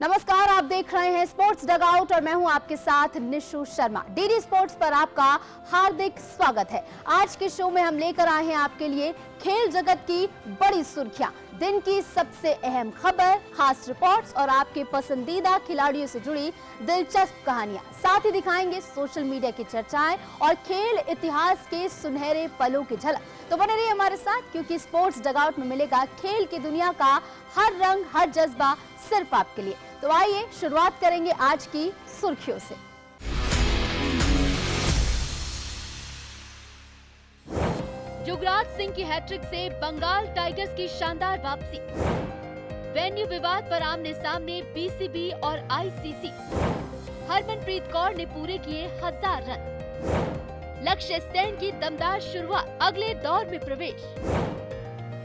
नमस्कार, आप देख रहे हैं स्पोर्ट्स डगआउट और मैं हूं आपके साथ निशु शर्मा। डीडी स्पोर्ट्स पर आपका हार्दिक स्वागत है। आज के शो में हम लेकर आए हैं आपके लिए खेल जगत की बड़ी सुर्खियां, दिन की सबसे अहम खबर, खास रिपोर्ट्स और आपके पसंदीदा खिलाड़ियों से जुड़ी दिलचस्प कहानियां। साथ ही दिखाएंगे सोशल मीडिया की चर्चाएं और खेल इतिहास के सुनहरे पलों की झलक। तो बने रहिए हमारे साथ, क्योंकि स्पोर्ट्स डगआउट में मिलेगा खेल की दुनिया का हर रंग, हर जज्बा सिर्फ आपके लिए। तो आइए शुरुआत करेंगे आज की सुर्खियों से। युवराज सिंह की हैट्रिक से बंगाल टाइगर्स की शानदार वापसी। वेन्यू विवाद पर आमने सामने बीसीबी और आईसीसी। हरमनप्रीत कौर ने पूरे किए 1000 रन। लक्ष्य सेन की दमदार शुरुआत, अगले दौर में प्रवेश।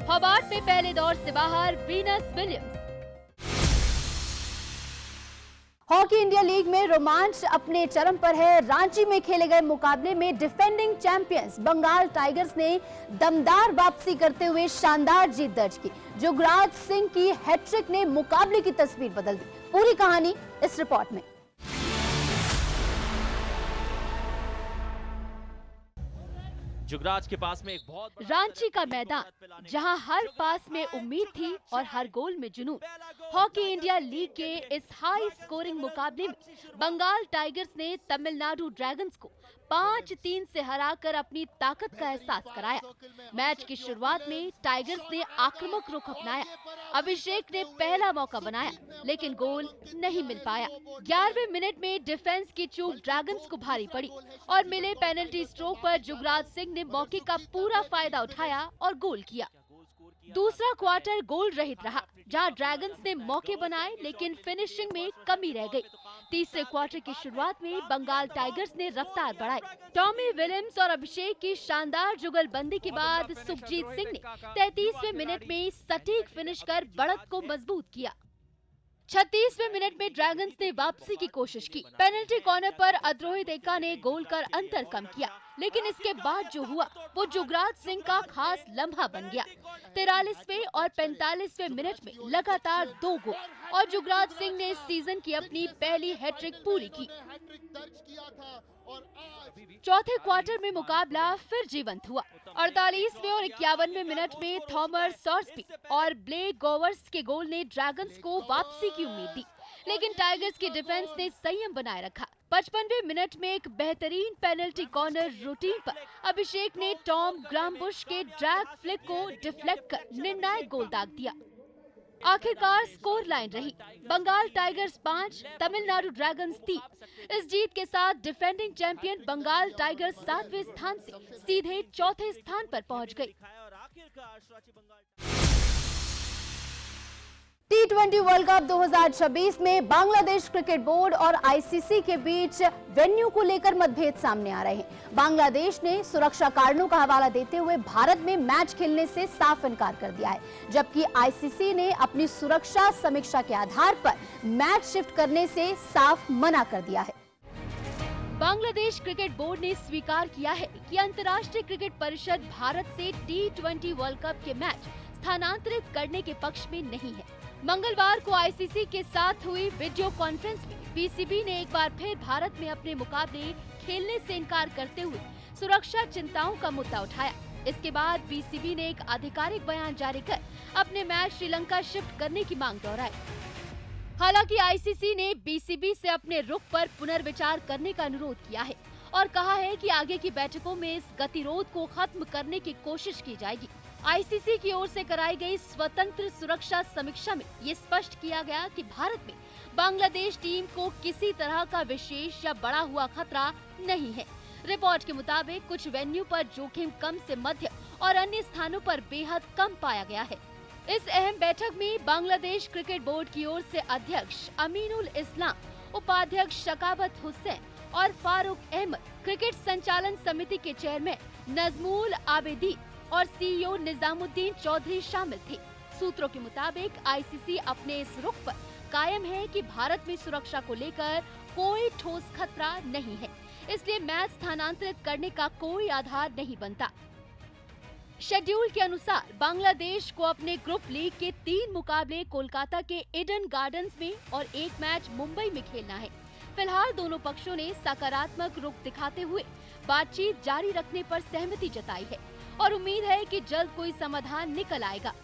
हॉबार्ट में पहले दौर से बाहर Venus Williams. Hockey India league में रोमांच अपने चरम पर है। रांची में खेले गए मुकाबले में डिफेंडिंग चैंपियंस बंगाल टाइगर्स ने दमदार वापसी करते हुए शानदार जीत दर्ज की। युवराज सिंह की हैट्रिक ने मुकाबले की तस्वीर बदल दी। पूरी कहानी इस रिपोर्ट में। युवराज के पास में एक बहुत रांची का मैदान, जहां हर पास में उम्मीद थी और हर गोल में जुनून। हॉकी इंडिया लीग के इस हाई स्कोरिंग मुकाबले में बंगाल टाइगर्स ने तमिलनाडु ड्रैगन्स को 5-3 से हराकर अपनी ताकत का एहसास कराया। मैच की शुरुआत में टाइगर्स ने आक्रामक रुख अपनाया। अभिषेक ने पहला मौका बनाया, लेकिन गोल नहीं मिल पाया। 11वें मिनट में डिफेंस की चूक ड्रैगन्स को भारी पड़ी और मिले पेनल्टी स्ट्रोक पर युवराज सिंह ने मौके का पूरा फायदा उठाया और गोल किया। दूसरा क्वार्टर गोल रहित रहा, जहां ड्रैगन्स ने मौके बनाए लेकिन फिनिशिंग में कमी रह गई। तीसरे क्वार्टर की शुरुआत में बंगाल टाइगर्स ने रफ्तार बढ़ाई। टॉमी विलियम्स और अभिषेक की शानदार जुगलबंदी के बाद सुखजीत सिंह ने 33वें मिनट में सटीक फिनिश कर बढ़त को मजबूत किया। 36वें मिनट में ड्रैगन्स ने वापसी की कोशिश की। पेनल्टी कॉर्नर पर अद्रोहित एक्का ने गोल कर अंतर कम किया, लेकिन इसके बाद जो हुआ वो युवराज सिंह का खास लम्हा बन गया। 43वें और 45वें मिनट में लगातार 2 गोल और युवराज सिंह ने इस सीजन की अपनी पहली हैट्रिक पूरी की। चौथे क्वार्टर में मुकाबला फिर जीवंत हुआ। 48वें और 51वें मिनट में थॉमस सॉर्सबी और ब्लेक गोवर्स के गोल ने ड्रैगन्स को वापसी की उम्मीद दी, लेकिन टाइगर्स की डिफेंस ने संयम बनाए रखा। 55वें मिनट में एक बेहतरीन पेनल्टी कॉर्नर रूटीन पर अभिषेक ने टॉम ग्रामबुश के ड्रैग फ्लिक को डिफ्लेक्ट कर निर्णायक गोल दाग दिया। आखिरकार स्कोर लाइन रही, बंगाल टाइगर्स 5, तमिलनाडु ड्रैगन्स 3। इस जीत के साथ डिफेंडिंग चैंपियन बंगाल टाइगर्स 7वें स्थान से सीधे चौथे स्थान पर पहुंच गई। T20 वर्ल्ड कप 2026 में बांग्लादेश क्रिकेट बोर्ड और आईसीसी के बीच वेन्यू को लेकर मतभेद सामने आ रहे हैं। बांग्लादेश ने सुरक्षा कारणों का हवाला देते हुए भारत में मैच खेलने से साफ इनकार कर दिया है, जबकि आईसीसी ने अपनी सुरक्षा समीक्षा के आधार पर मैच शिफ्ट करने से साफ मना कर दिया है। बांग्लादेश क्रिकेट बोर्ड ने स्वीकार किया है कि अंतर्राष्ट्रीय क्रिकेट परिषद भारत से T20 वर्ल्ड कप के मैच स्थानांतरित करने के पक्ष में नहीं है। मंगलवार को आईसीसी के साथ हुई वीडियो कॉन्फ्रेंस में बीसीबी ने एक बार फिर भारत में अपने मुकाबले खेलने से इनकार करते हुए सुरक्षा चिंताओं का मुद्दा उठाया। इसके बाद बीसीबी ने एक आधिकारिक बयान जारी कर अपने मैच श्रीलंका शिफ्ट करने की मांग दोहराई। हालांकि आईसीसी ने बीसीबी से अपने रुख पर पुनर्विचार करने का अनुरोध किया है और कहा है कि आगे की बैठकों में इस गतिरोध को खत्म करने की कोशिश की जाएगी। आईसीसी की ओर से कराई गई स्वतंत्र सुरक्षा समीक्षा में ये स्पष्ट किया गया कि भारत में बांग्लादेश टीम को किसी तरह का विशेष या बड़ा हुआ खतरा नहीं है। रिपोर्ट के मुताबिक कुछ वेन्यू पर जोखिम कम से मध्य और अन्य स्थानों पर बेहद कम पाया गया है। इस अहम बैठक में बांग्लादेश क्रिकेट बोर्ड की ओर से अध्यक्ष अमीनुल इस्लाम, उपाध्यक्ष शकाबत हुसैन और फारूक अहमद, क्रिकेट संचालन समिति के चेयरमैन नजमुल आबेदीन और सीईओ निजामुद्दीन चौधरी शामिल थे। सूत्रों के मुताबिक आईसीसी अपने इस रुख पर कायम है कि भारत में सुरक्षा को लेकर कोई ठोस खतरा नहीं है, इसलिए मैच स्थानांतरित करने का कोई आधार नहीं बनता। शेड्यूल के अनुसार बांग्लादेश को अपने ग्रुप लीग के 3 मुकाबले कोलकाता के ईडन गार्डन्स में और 1 मैच मुंबई में खेलना है। फिलहाल दोनों पक्षों ने सकारात्मक रुख दिखाते हुए बातचीत जारी रखने पर सहमति जताई है और उम्मीद है कि जल्द कोई समाधान निकल आएगा।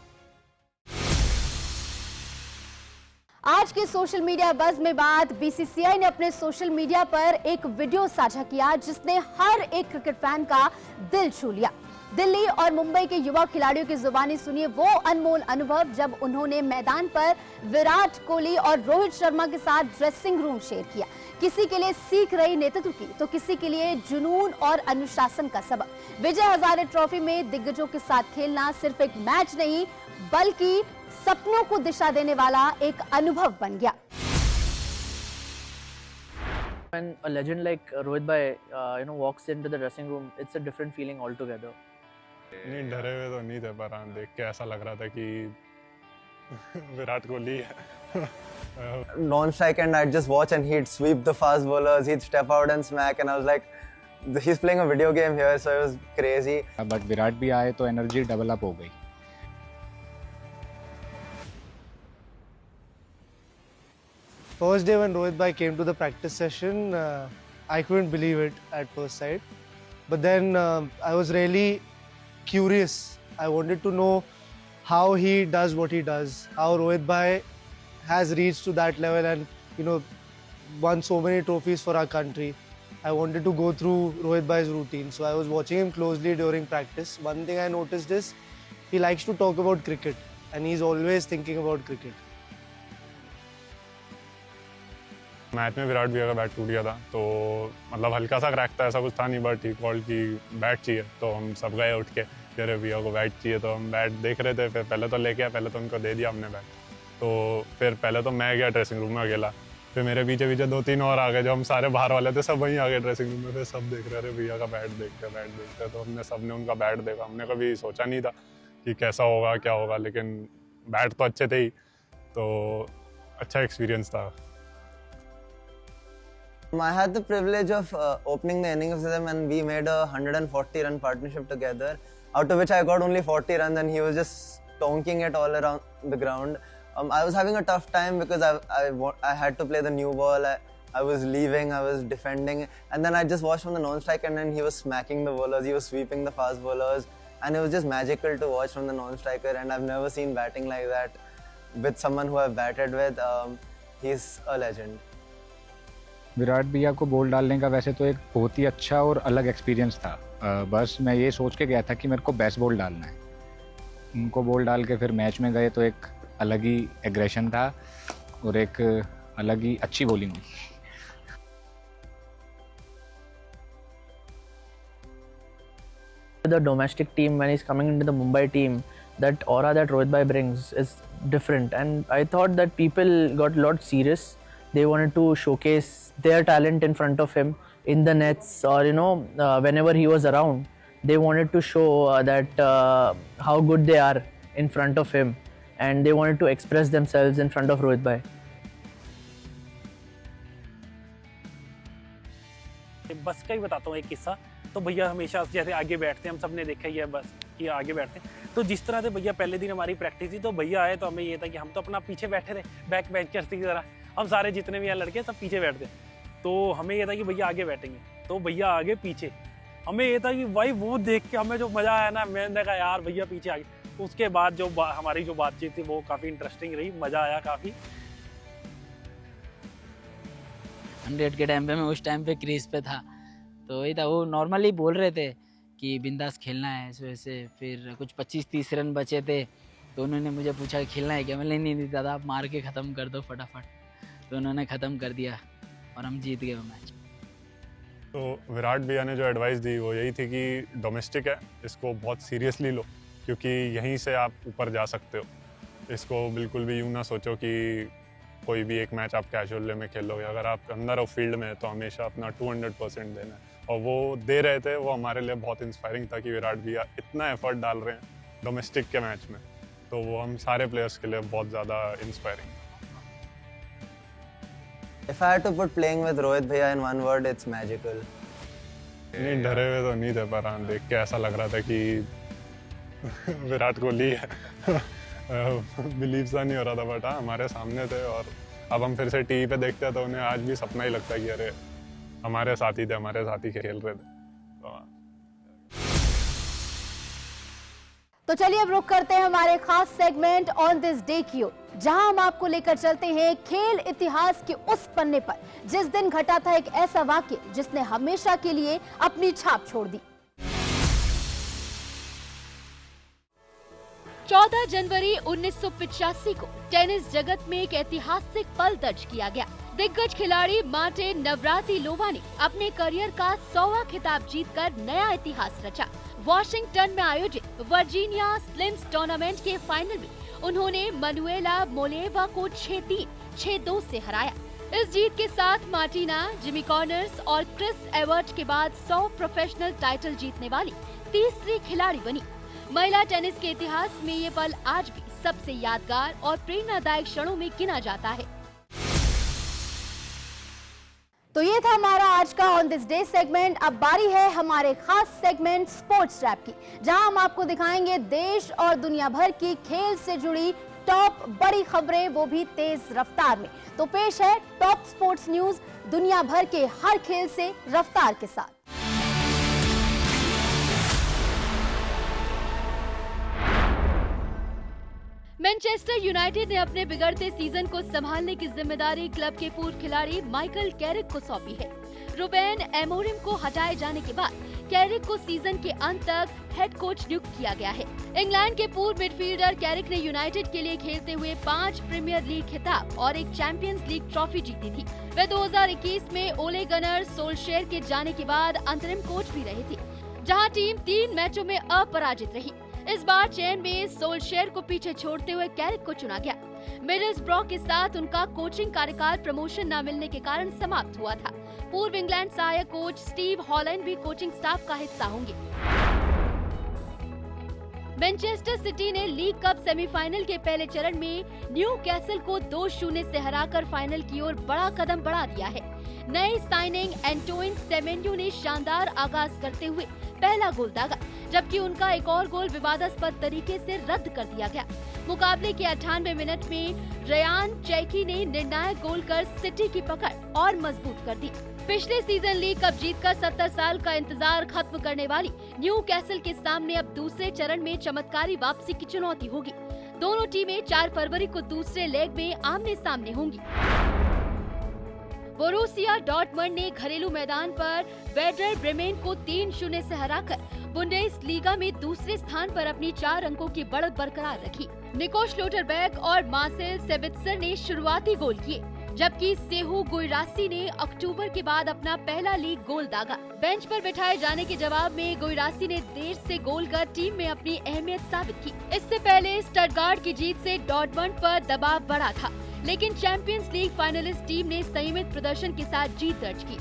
आज के सोशल मीडिया बज़ में बाद बीसीसीआई ने अपने सोशल मीडिया पर एक वीडियो साझा किया जिसने हर एक क्रिकेट फैन का दिल छू लिया। दिल्ली और मुंबई के युवा खिलाड़ियों की जुबानी सुनिए वो अनमोल अनुभव जब उन्होंने मैदान पर विराट कोहली और रोहित शर्मा के साथ ड्रेसिंग रूम शेयर किया। किसी के लिए सीख रही नेतृत्व की तो किसी के लिए जुनून और अनुशासन का सबक। विजय हजारे ट्रॉफी में दिग्गजों के साथ खेलना सिर्फ एक मैच नहीं बल्कि सपनों को दिशा देने वाला एक अनुभव बन गया। When a legend like Rohit Bhai, walks into the dressing room, it's a different feeling altogether. नहीं डरे हुए तो नहीं थे, पर हाँ देख के ऐसा लग रहा था कि विराट कोहली है। Non-strike and I'd just watch and he'd sweep the fast bowlers, he'd step out and smack and I was like, he's playing a video game here, so it was crazy. But Virat भी आए तो energy double up हो गई। First day when Rohit Bhai came to the practice session, I couldn't believe it at first sight. But then I was really curious. I wanted to know how he does what he does, how Rohit Bhai has reached to that level and won so many trophies for our country. I wanted to go through Rohit Bhai's routine. So I was watching him closely during practice. One thing I noticed is he likes to talk about cricket and he's always thinking about cricket. Match में विराट भैया का bat टूट गया था, तो मतलब हल्का सा क्रैक था, ऐसा कुछ था नहीं, बट ही कॉल की बैट चाहिए। तो हम सब गए उठ के, अरे भैया को बैट चाहिए। तो हम बैट देख रहे थे, फिर पहले तो लेके आए, पहले तो उनको दे दिया हमने बैट। तो फिर पहले तो मैं गया ड्रेसिंग रूम में अकेला, फिर मेरे पीछे पीछे 2-3 और आ गए, जो हम सारे बाहर वाले थे सब वहीं आ गए ड्रेसिंग रूम में। फिर सब देख रहे, अरे भैया का बैट देखते। तो हमने सब ने उनका बैट देखा। हमने कभी सोचा नहीं था कि कैसा होगा क्या होगा, लेकिन बैट तो अच्छे थे ही, तो अच्छा एक्सपीरियंस था। I had the privilege of opening the innings with him and we made a 140-run partnership together, out of which I got only 40 runs and he was just tonking it all around the ground. I was having a tough time because I had to play the new ball, I was leaving, I was defending, and then I just watched from the non-strike and then he was smacking the bowlers, he was sweeping the fast bowlers, and it was just magical to watch from the non-striker, and I've never seen batting like that with someone who I've batted with. He's a legend. Virat भैया को ball डालने का वैसे तो एक बहुत ही अच्छा और अलग एक्सपीरियंस था। बस मैं ये सोच के गया था कि मेरे को बेस्ट बॉल डालना है। उनको बॉल डाल के फिर मैच में गए तो एक अलग ही एग्रेशन था और एक अलग ही अच्छी बॉलिंग हुई। The domestic team, when he's coming into the Mumbai team, that aura that Rohit Bhai brings is different, and I thought that people got a lot serious. They wanted to showcase their talent in front of him in the nets, or whenever he was around, they wanted to show that how good they are in front of him, and they wanted to express themselves in front of Rohit Bhai. बस का ही बताता हूँ एक किस्सा। तो भैया हमेशा जैसे आगे बैठते हैं, हम सब ने देखा ही है बस कि आगे बैठते हैं। तो जिस तरह से भैया पहले दिन हमारी प्रैक्टिस थी, तो भैया आए तो हमें ये था कि हम तो अपना पीछे बैठे थे, बैक बेंचर्स की तरह। हम सारे जितने भी यहाँ लड़के सब पीछे बैठते, तो हमें ये था कि भैया आगे बैठेंगे, तो भैया आगे पीछे। हमें ये था कि भाई वो देख के हमें जो मज़ा आया ना, मैंने कहा यार भैया पीछे आगे। उसके बाद जो हमारी जो बातचीत थी वो काफ़ी इंटरेस्टिंग रही, मज़ा आया काफ़ी। 100 के टाइम पे मैं उस टाइम पे क्रीज पे था, तो वही था, वो नॉर्मली बोल रहे थे कि बिंदास खेलना है ऐसे वैसे। फिर कुछ 25-30 रन बचे थे, तो उन्होंने मुझे पूछा खेलना है क्या। मैंने नहीं दादा, आप मार के ख़त्म कर दो फटाफट। तो उन्होंने ख़त्म कर दिया और हम जीत गए वो मैच। तो विराट भैया ने जो एडवाइस दी वो यही थी कि डोमेस्टिक है, इसको बहुत सीरियसली लो, क्योंकि यहीं से आप ऊपर जा सकते हो। इसको बिल्कुल भी यूँ ना सोचो कि कोई भी एक मैच आप कैजुअल में खेलोगे। अगर आप अंदर हो फील्ड में तो हमेशा अपना 200% देना है, और वो दे रहे थे। वो हमारे लिए बहुत इंस्पायरिंग था कि विराट भैया इतना एफर्ट डाल रहे हैं डोमेस्टिक के मैच में, तो वो हम सारे प्लेयर्स के लिए बहुत ज़्यादा inspiring. If I had to put playing with Rohit Bhaiya in one word, it's magical. नहीं डरे हुए तो नहीं थे, पर हाँ देख के ऐसा लग रहा था कि विराट कोहली है। बिलीव सा नहीं हो रहा था, बट हाँ हमारे सामने थे, और अब हम फिर से टीवी पे देखते हैं तो उन्हें आज भी सपना ही लगता है कि अरे हमारे साथी थे, हमारे साथी खेल रहे थे। तो चलिए अब रुक करते हैं हमारे खास सेगमेंट ऑन दिस डे की ओर, जहां हम आपको लेकर चलते हैं खेल इतिहास के उस पन्ने पर जिस दिन घटा था एक ऐसा वाक्य जिसने हमेशा के लिए अपनी छाप छोड़ दी। 14 जनवरी 1985 को टेनिस जगत में एक ऐतिहासिक पल दर्ज किया गया। दिग्गज खिलाड़ी मार्टिन नवरातिलोवा ने अपने करियर का 100वां खिताब जीतकर नया इतिहास रचा। वॉशिंगटन में आयोजित वर्जीनिया स्लिम्स टूर्नामेंट के फाइनल में उन्होंने मनुएला मोलेवा को 6-3, 6-2 से हराया। इस जीत के साथ मार्टिना, जिमी कॉर्नर्स और क्रिस एवर्ट के बाद 100 प्रोफेशनल टाइटल जीतने वाली तीसरी खिलाड़ी बनी। महिला टेनिस के इतिहास में ये पल आज भी सबसे यादगार और प्रेरणादायक क्षणों में गिना जाता है। तो ये था हमारा आज का ऑन दिस डे सेगमेंट। अब बारी है हमारे खास सेगमेंट स्पोर्ट्स रैप की, जहां हम आपको दिखाएंगे देश और दुनिया भर की खेल से जुड़ी टॉप बड़ी खबरें, वो भी तेज रफ्तार में। तो पेश है टॉप स्पोर्ट्स न्यूज दुनिया भर के हर खेल से रफ्तार के साथ। मैनचेस्टर यूनाइटेड ने अपने बिगड़ते सीजन को संभालने की जिम्मेदारी क्लब के पूर्व खिलाड़ी माइकल कैरिक को सौंपी है। रूबेन एमोरिम को हटाए जाने के बाद कैरिक को सीजन के अंत तक हेड कोच नियुक्त किया गया है। इंग्लैंड के पूर्व मिडफील्डर कैरिक ने यूनाइटेड के लिए खेलते हुए 5 प्रीमियर लीग खिताब और एक चैंपियंस लीग ट्रॉफी जीती थी। वे 2021 में ओले गनर सोल्शेयर के जाने के बाद अंतरिम कोच भी रहे थे, जहां टीम 3 मैचों में अपराजित रही। इस बार चेन में सोल्शेयर को पीछे छोड़ते हुए कैरिक को चुना गया। मिडलस्ब्रो के साथ उनका कोचिंग कार्यकाल प्रमोशन न मिलने के कारण समाप्त हुआ था। पूर्व इंग्लैंड सहायक कोच स्टीव हॉलैंड भी कोचिंग स्टाफ का हिस्सा होंगे। मैनचेस्टर सिटी ने लीग कप सेमीफाइनल के पहले चरण में न्यू कैसल को 2-0 से हराकर फाइनल की ओर बड़ा कदम बढ़ा दिया है। नई साइनिंग एंटोइन सेमेन्यो ने शानदार आगाज करते हुए पहला गोल दागा, जबकि उनका एक और गोल विवादास्पद तरीके से रद्द कर दिया गया। मुकाबले के 98 मिनट में रयान चैकी ने निर्णायक गोल कर सिटी की पकड़ और मजबूत कर दी। पिछले सीजन लीग कप जीतकर 70 साल का इंतजार खत्म करने वाली न्यू कैसल के सामने अब दूसरे चरण में चमत्कारी वापसी की चुनौती होगी। दोनों टीमें 4 फरवरी को दूसरे लेग में आमने सामने होंगी। बोरुसिया डॉर्टमंड ने घरेलू मैदान पर वेर्डर ब्रेमेन को 3-0 से हराकर बुंडेसलीगा में दूसरे स्थान पर अपनी 4 अंकों की बढ़त बरकरार रखी। निको श्लोटरबेक और मार्सेल सेबित्सर ने शुरुआती गोल किए, जबकि सेहू गुइरासी ने अक्टूबर के बाद अपना पहला लीग गोल दागा। बेंच पर बिठाए जाने के जवाब में गुइरासी ने देर से गोल कर टीम में अपनी अहमियत साबित की। इससे पहले स्टटगार्ट की जीत से डॉर्टमंड पर दबाव बढ़ा था, लेकिन चैंपियंस लीग फाइनलिस्ट टीम ने संयमित प्रदर्शन के साथ जीत दर्ज की।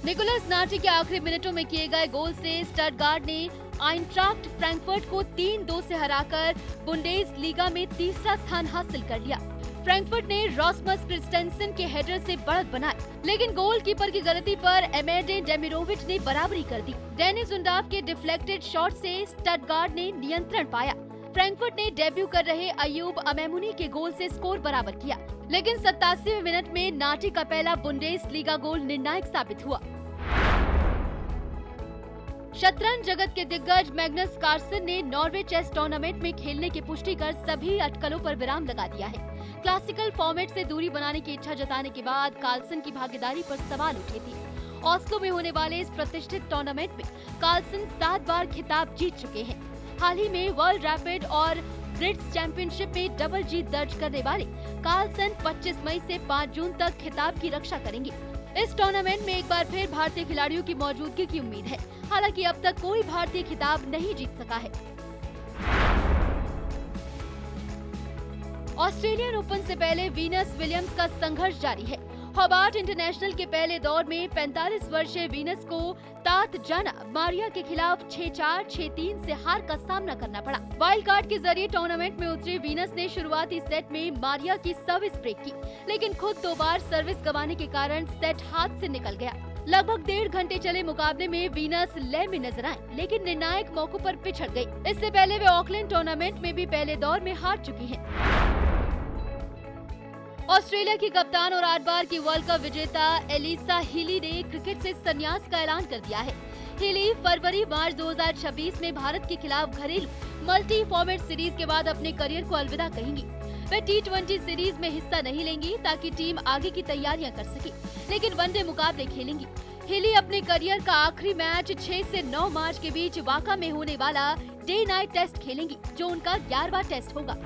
निकोलस नाटी के आखिरी मिनटों में किए गए गोल से स्टटगार्ट ने आइनट्राख्ट फ्रैंकफर्ट को 3-2 से हराकर बुंडेसलीगा में तीसरा स्थान हासिल कर लिया। फ्रैंकफर्ट ने रॉसमस क्रिस्टेंसन के हेडर से बढ़त बनाई, लेकिन गोलकीपर की गलती पर एमेडे डेमिरोविच ने बराबरी कर दी। डेनिस उंडाफ के डिफ्लेक्टेड शॉट से स्टटगार्ट ने नियंत्रण पाया। फ्रैंकफर्ट ने डेब्यू कर रहे अयूब अमेमुनी के गोल से स्कोर बराबर किया, लेकिन 87वें मिनट में नाटी का पहला बुंडेसलीगा गोल निर्णायक साबित हुआ। शतरंज जगत के दिग्गज मैग्नस कार्लसन ने नॉर्वे चेस टूर्नामेंट में खेलने की पुष्टि कर सभी अटकलों पर विराम लगा दिया है। क्लासिकल फॉर्मेट से दूरी बनाने की इच्छा जताने के बाद कार्लसन की भागीदारी पर सवाल उठे थे। ऑस्लो में होने वाले इस प्रतिष्ठित टूर्नामेंट में कार्लसन 7 बार खिताब जीत चुके हैं। हाल ही में वर्ल्ड रैपिड और ब्रिट्स चैंपियनशिप में डबल जीत दर्ज करने वाले कार्लसन 25 मई से 5 जून तक खिताब की रक्षा करेंगे। इस टूर्नामेंट में एक बार फिर भारतीय खिलाड़ियों की मौजूदगी की उम्मीद है। हालांकि अब तक कोई भारतीय खिताब नहीं जीत सका है। ऑस्ट्रेलियन ओपन से पहले वीनस विलियम्स का संघर्ष जारी है। होबार्ट इंटरनेशनल के पहले दौर में 45 वर्षीय वीनस को तात जाना मारिया के खिलाफ 6-4, 6-3 से हार का सामना करना पड़ा। वाइल्ड कार्ड के जरिए टूर्नामेंट में उतरी वीनस ने शुरुआती सेट में मारिया की सर्विस ब्रेक की, लेकिन खुद 2 बार सर्विस गंवाने के कारण सेट हाथ से निकल गया। लगभग 1.5 घंटे चले मुकाबले में वीनस लय में नजर आए, लेकिन निर्णायक मौकों पर पिछड़ गई। इससे पहले वे ऑकलैंड टूर्नामेंट में भी पहले दौर में हार चुकी हैं। ऑस्ट्रेलिया की कप्तान और 8 बार की वर्ल्ड कप विजेता एलिसा हीली ने क्रिकेट से संन्यास का ऐलान कर दिया है। हीली फरवरी-मार्च 2026 में भारत के खिलाफ घरेलू मल्टी फॉर्मेट सीरीज के बाद अपने करियर को अलविदा कहेंगी। वे T20 सीरीज में हिस्सा नहीं लेंगी ताकि टीम आगे की तैयारियां कर सके, लेकिन वनडे मुकाबले खेलेंगी। हीली अपने करियर का आखिरी मैच 6 से 9 मार्च के बीच वाका में होने वाला डे नाइट टेस्ट खेलेंगी, जो उनका 11वां टेस्ट होगा।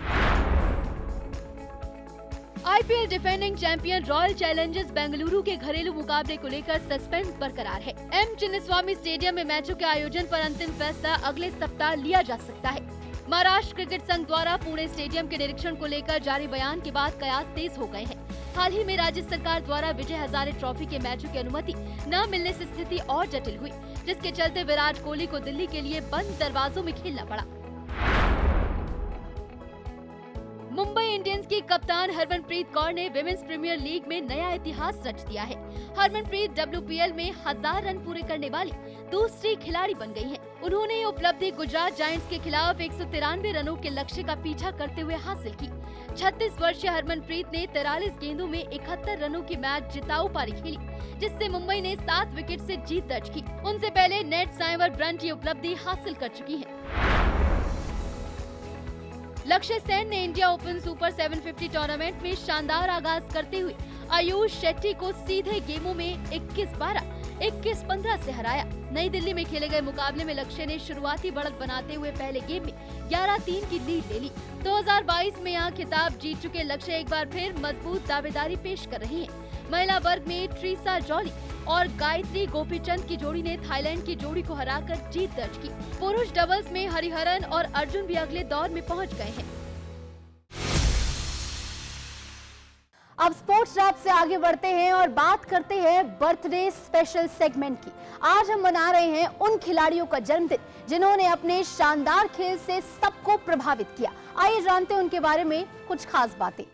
IPL defending champion royal Challengers Bengaluru के घरेलू मुकाबले को लेकर सस्पेंस बरकरार है। एम चिन्नास्वामी स्टेडियम में मैचों के आयोजन पर अंतिम फैसला अगले सप्ताह लिया जा सकता है। महाराष्ट्र क्रिकेट संघ द्वारा पुणे स्टेडियम के निरीक्षण को लेकर जारी बयान के बाद कयास तेज हो गए हैं। हाल ही में राज्य सरकार द्वारा विजय हजारे ट्रॉफी के मैचों की अनुमति न मिलने से स्थिति और जटिल हुई, जिसके चलते विराट कोहली को दिल्ली के लिए बंद दरवाजों में खेलना पड़ा। मुंबई इंडियंस की कप्तान हरमनप्रीत कौर ने विमेंस प्रीमियर लीग में नया इतिहास रच दिया है। हरमनप्रीत WPL में 1000 रन पूरे करने वाली दूसरी खिलाड़ी बन गई हैं। उन्होंने ये उपलब्धि गुजरात जायंट्स के खिलाफ 193 रनों के लक्ष्य का पीछा करते हुए हासिल की। 36 वर्षीय हरमनप्रीत ने 43 गेंदों में 71 रनों की मैच जिताऊ पारी खेली, जिससे मुंबई ने 7 विकेट से जीत दर्ज की। उनसे पहले नेट साइमर ब्रंट ये उपलब्धि हासिल कर चुकी है। लक्ष्य सेन ने इंडिया ओपन सुपर 750 टूर्नामेंट में शानदार आगाज करते हुए आयुष शेट्टी को सीधे गेमों में 21-12, 21-15 से हराया। नई दिल्ली में खेले गए मुकाबले में लक्ष्य ने शुरुआती बढ़त बनाते हुए पहले गेम में 11-3 की लीड ले ली। 2022 में यहाँ खिताब जीत चुके लक्ष्य एक बार फिर मजबूत दावेदारी पेश कर रही हैं। महिला वर्ग में ट्रीसा जॉली और गायत्री गोपीचंद की जोड़ी ने थाईलैंड की जोड़ी को हराकर जीत दर्ज की। पुरुष डबल्स में हरिहरन और अर्जुन भी अगले दौर में पहुंच गए हैं। अब स्पोर्ट्स रैप से आगे बढ़ते हैं और बात करते हैं बर्थडे स्पेशल सेगमेंट की। आज हम मना रहे हैं उन खिलाड़ियों का जन्मदिन जिन्होंने अपने शानदार खेल से सबको प्रभावित किया। आइए जानते हैं उनके बारे में कुछ खास बातें।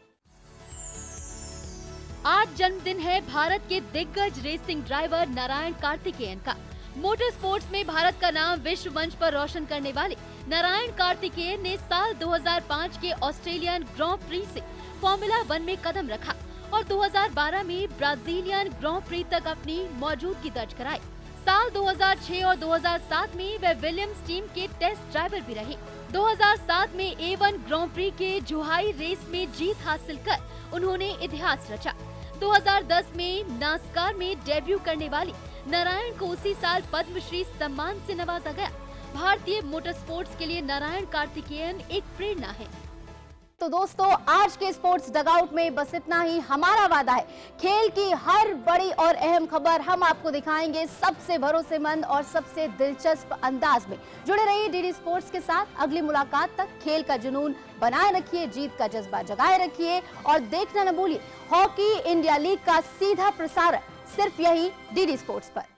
आज जन्मदिन है भारत के दिग्गज रेसिंग ड्राइवर नारायण कार्तिकेयन का। मोटर स्पोर्ट्स में भारत का नाम विश्व मंच पर रोशन करने वाले नारायण कार्तिकेयन ने साल 2005 के ऑस्ट्रेलियन ग्रां प्री से फॉर्मूला 1 में कदम रखा और 2012 में ब्राजीलियन ग्रां प्री तक अपनी मौजूदगी दर्ज कराई। साल 2006 और 2007 में वे विलियम्स टीम के टेस्ट ड्राइवर भी रहे। 2007 में A1 ग्रां प्री के जुहाई रेस में जीत हासिल कर उन्होंने इतिहास रचा। 2010 में नास्कार में डेब्यू करने वाली नारायण को उसी साल पद्मश्री सम्मान से नवाजा गया। भारतीय मोटर स्पोर्ट्स के लिए नारायण कार्तिकेयन एक प्रेरणा है। तो दोस्तों, आज के स्पोर्ट्स डगआउट में बस इतना ही। हमारा वादा है खेल की हर बड़ी और अहम खबर हम आपको दिखाएंगे सबसे भरोसेमंद और सबसे दिलचस्प अंदाज में। जुड़े रहिए डीडी स्पोर्ट्स के साथ। अगली मुलाकात तक खेल का जुनून बनाए रखिए, जीत का जज्बा जगाए रखिए और देखना न भूलिए हॉकी इंडिया लीग का सीधा प्रसारण सिर्फ यही डीडी स्पोर्ट्स पर।